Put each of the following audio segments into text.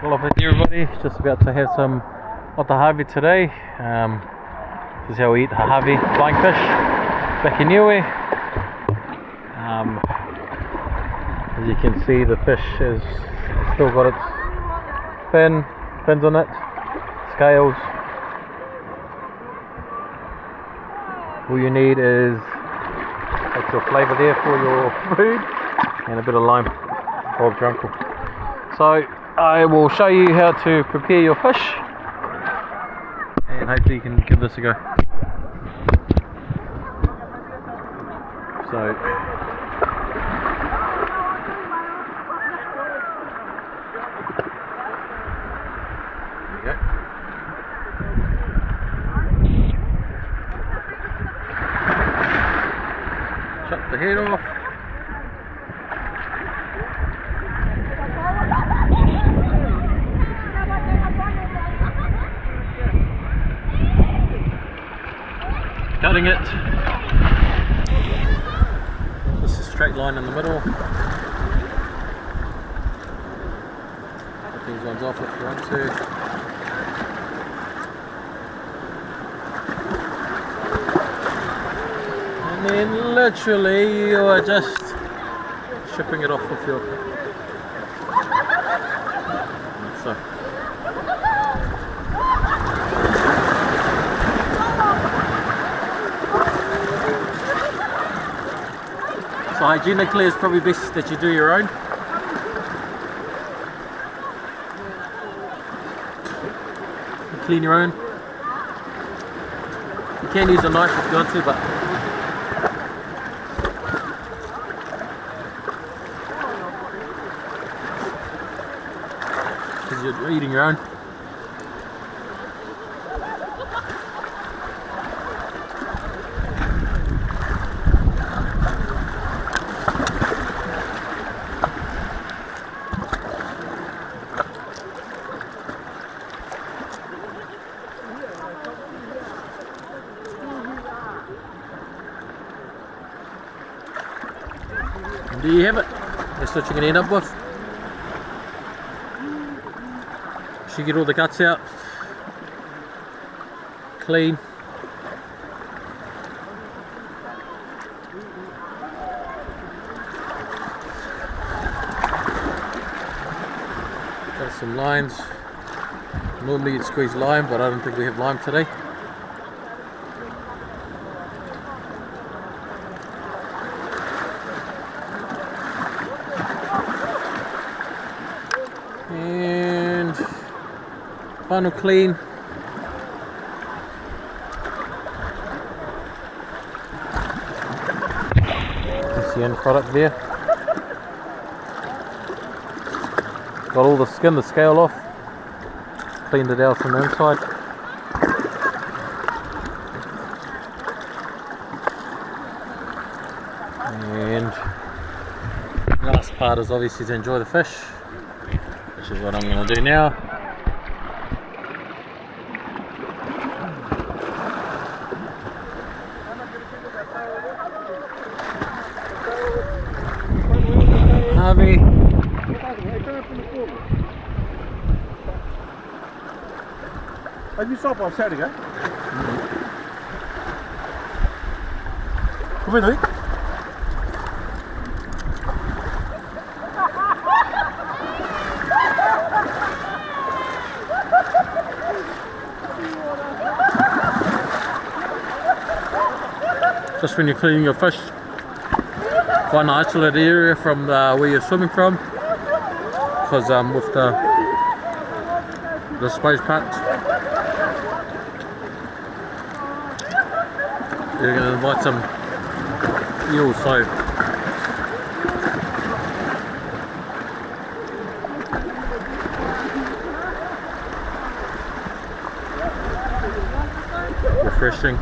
Hello everybody, just about to have some otahavi today. This is how we eat hahavi, flying fish, back in Niue. As you can see, the fish is still got its fins on it, scales. All you need is extra flavour there for your food and a bit of lime. Bob's your uncle. So I will show you how to prepare your fish and hopefully you can give this a go. So there you go. Chop the head off. Cutting it. Just a straight line in the middle. Cut these ones off if you want to. And then literally you are just shipping it off with your so. So hygienically it's probably best that you do your own. You clean your own. You can use a knife if you want to, but because you're eating your own. And there you have it. That's what you're going to end up with. Should get all the guts out. Clean. Got some limes. Normally you'd squeeze lime, but I don't think we have lime today. And final clean. That's the end product there. Got all the skin, the scale off. Cleaned it out from the inside. And the last part is obviously to enjoy the fish, which is what I'm going to do now. Harvey. Have you stopped outside again? Come in, Just when you're cleaning your fish, find an isolated area from where you're swimming from, because with the exposed parts, you're going to invite some eels. So refreshing.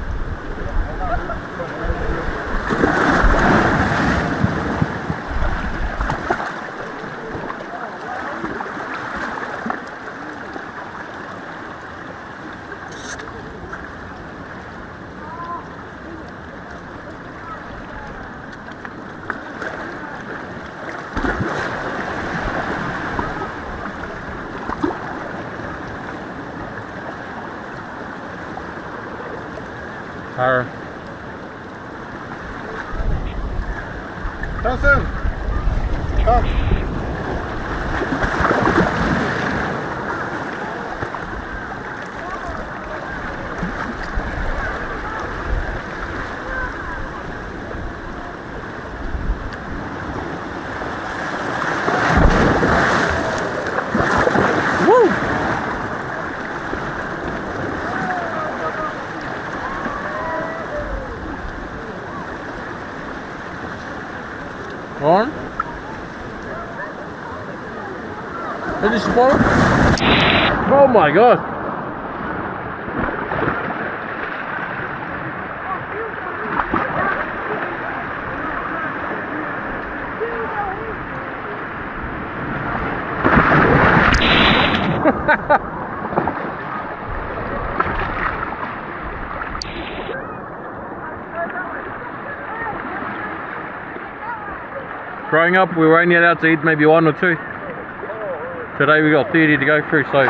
Dustin! Come! On. Ready to spoil? Oh my god! Growing up, we were only allowed to eat maybe 1 or 2. Today we got 30 to go through, so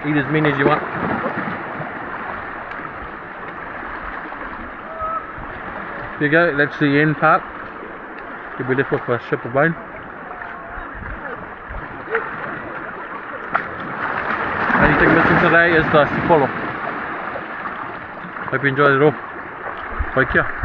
eat as many as you want. There you go, that's the end part. You'll be left with a strip of bone. Only thing missing today is the sipolo. Hope you enjoyed it all. Take care.